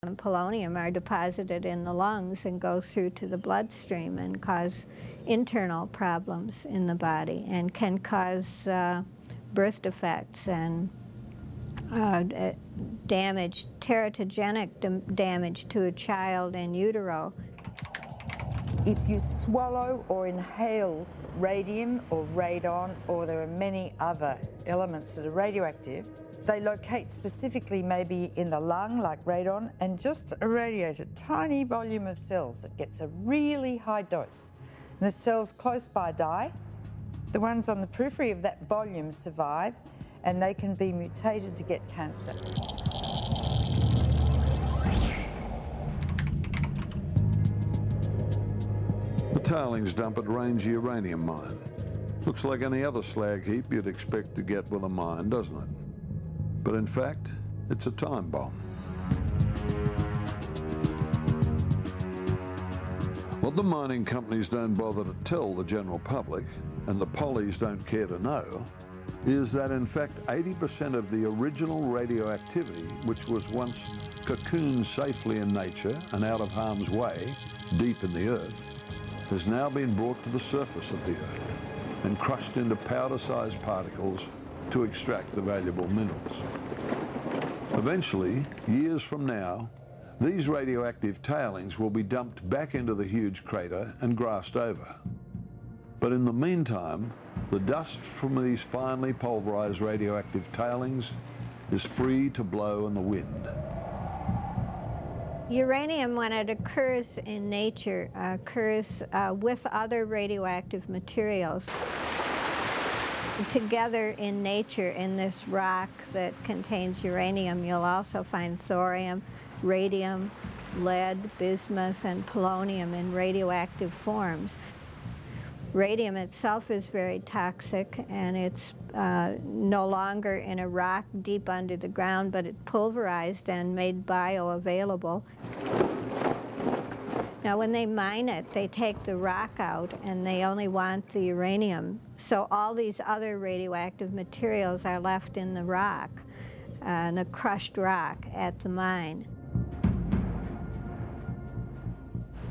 and polonium are deposited in the lungs and go through to the bloodstream and cause internal problems in the body and can cause birth defects and damage, teratogenic damage to a child in utero. If you swallow or inhale radium or radon, or there are many other elements that are radioactive, they locate specifically maybe in the lung, like radon, and just irradiate a tiny volume of cells that gets a really high dose. And the cells close by die. The ones on the periphery of that volume survive, and they can be mutated to get cancer. The tailings dump at Range uranium mine. Looks like any other slag heap you'd expect to get with a mine, doesn't it? But in fact, it's a time bomb. What the mining companies don't bother to tell the general public, and the pollies don't care to know, is that in fact 80% of the original radioactivity, which was once cocooned safely in nature and out of harm's way, deep in the earth, has now been brought to the surface of the earth and crushed into powder-sized particles to extract the valuable minerals. Eventually, years from now, these radioactive tailings will be dumped back into the huge crater and grassed over. But in the meantime, the dust from these finely pulverized radioactive tailings is free to blow in the wind. Uranium, when it occurs in nature, occurs with other radioactive materials. Together in nature, in this rock that contains uranium, you'll also find thorium, radium, lead, bismuth, and polonium in radioactive forms. Radium itself is very toxic, and it's no longer in a rock deep under the ground, but it's pulverized and made bioavailable. Now, when they mine it, they take the rock out, and they only want the uranium. So all these other radioactive materials are left in the rock, the crushed rock at the mine.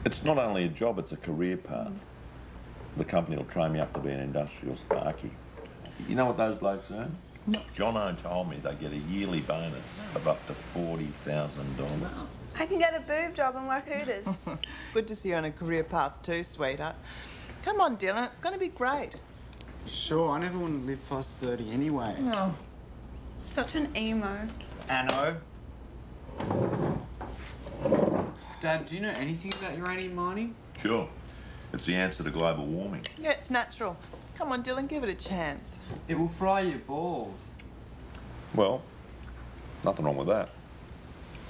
It's not only a job, it's a career path. The company will train me up to be an industrial sparky. You know what those blokes earn? No. Jono told me they get a yearly bonus of up to $40,000. I can get a boob job and work Hooters. Good to see you on a career path too, sweetheart. Come on, Dylan, it's going to be great. Sure, I never want to live past 30 anyway. No. Such an emo. Anno. Dad, do you know anything about uranium mining? Sure. It's the answer to global warming. Yeah, it's natural. Come on, Dylan, give it a chance. It will fry your balls. Well, nothing wrong with that.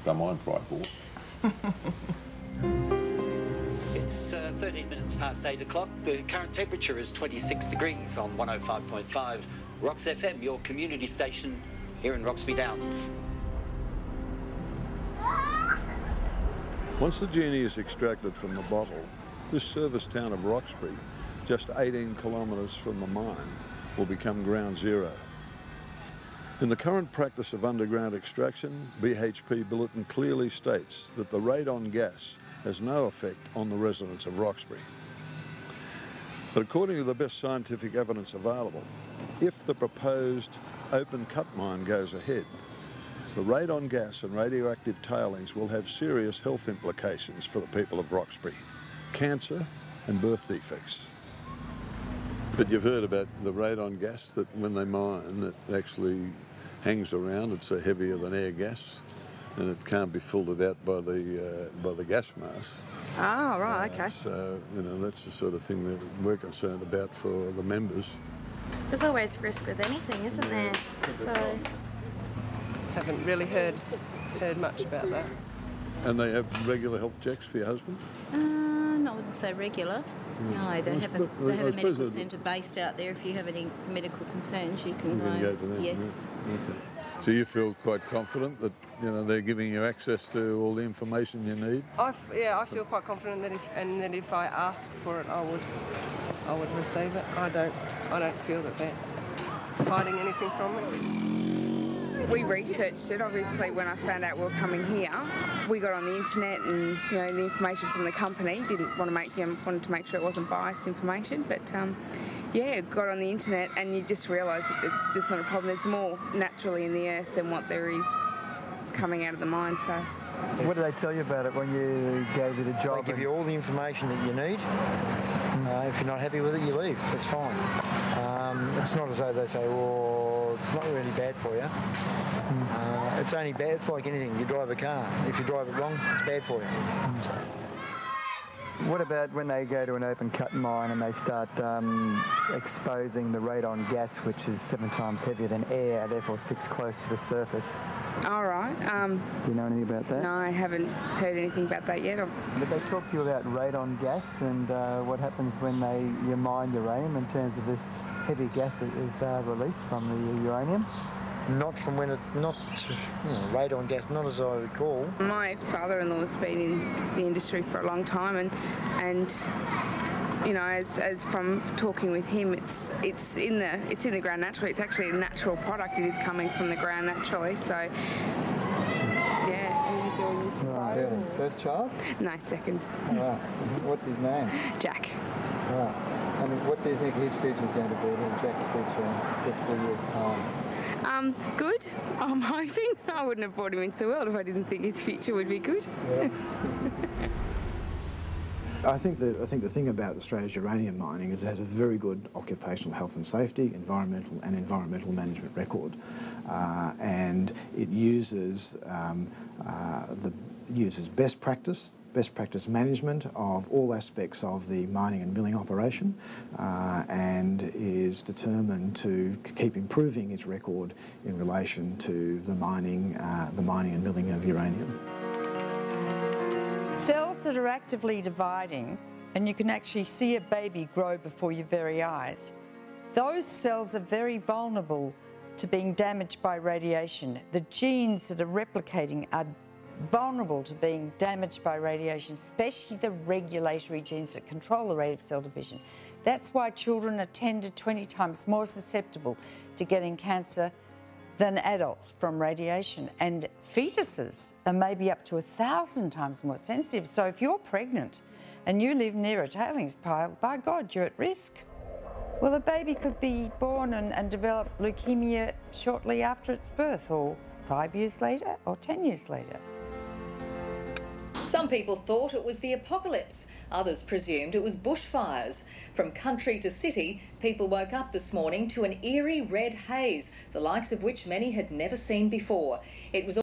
Don't mind fried balls. It's 13 minutes past 8 o'clock. The current temperature is 26 degrees on 105.5 Rocks FM, your community station here in Roxby Downs. Once the genie is extracted from the bottle, this service town of Roxby, just 18 kilometres from the mine, will become ground zero. In the current practice of underground extraction, BHP Bulletin clearly states that the radon gas has no effect on the residents of Roxby. But according to the best scientific evidence available, if the proposed open cut mine goes ahead, the radon gas and radioactive tailings will have serious health implications for the people of Roxby. Cancer and birth defects. But you've heard about the radon gas that when they mine, it actually hangs around. It's heavier than air gas, and it can't be filtered out by the gas mask. Oh, right, okay. So, you know, that's the sort of thing that we're concerned about for the members. There's always risk with anything, isn't there? So... Haven't really heard much about that. And they have regular health checks for your husband? I wouldn't say regular. No, they have a medical centre based out there. If you have any medical concerns, you can go to them. Yes. Yeah. Okay. So you feel quite confident that, you know, they're giving you access to all the information you need? I feel quite confident that if I ask for it, I would receive it. I don't feel that they're hiding anything from me. We researched it, obviously, when I found out we were coming here. We got on the internet and, you know, the information from the company. Wanted to make sure it wasn't biased information, but yeah, got on the internet and you just realise that it's just not a problem. There's more naturally in the earth than what there is coming out of the mine, so. What did they tell you about it when you gave you the job? They give you all the information that you need. If you're not happy with it, you leave. That's fine. It's not as though they say, well, it's not really bad for you. It's only bad. It's like anything. You drive a car. If you drive it wrong, it's bad for you. What about when they go to an open cut mine and they start exposing the radon gas, which is 7 times heavier than air, therefore sticks close to the surface? All right. Do you know anything about that? No, I haven't heard anything about that yet. Did they talk to you about radon gas and what happens when you mine uranium in terms of this heavy gas that is released from the uranium? Not from when radon gas, not as I recall. My father-in-law has been in the industry for a long time, and you know, as from talking with him, it's in the ground naturally. It's actually a natural product. It is coming from the ground naturally. So yeah. Are you doing this right? First child? No, second. Oh, wow. What's his name? Jack. Right. And what do you think his future is going to be? Jack's future in 50 years' time? Good. I'm hoping. I wouldn't have brought him into the world if I didn't think his future would be good. Yeah. I think the thing about Australia's uranium mining is it has a very good occupational health and safety, environmental management record, and it uses best practice management of all aspects of the mining and milling operation, and is determined to keep improving its record in relation to the mining and milling of uranium. Cells that are actively dividing, and you can actually see a baby grow before your very eyes, those cells are very vulnerable to being damaged by radiation. The genes that are replicating are vulnerable to being damaged by radiation, especially the regulatory genes that control the rate of cell division. That's why children are 10 to 20 times more susceptible to getting cancer than adults from radiation, and fetuses are maybe up to 1,000 times more sensitive. So if you're pregnant and you live near a tailings pile, by God, you're at risk. Well, a baby could be born and develop leukemia shortly after its birth, or 5 years later, or 10 years later. Some people thought it was the apocalypse. Others presumed it was bushfires. From country to city, people woke up this morning to an eerie red haze, the likes of which many had never seen before. It was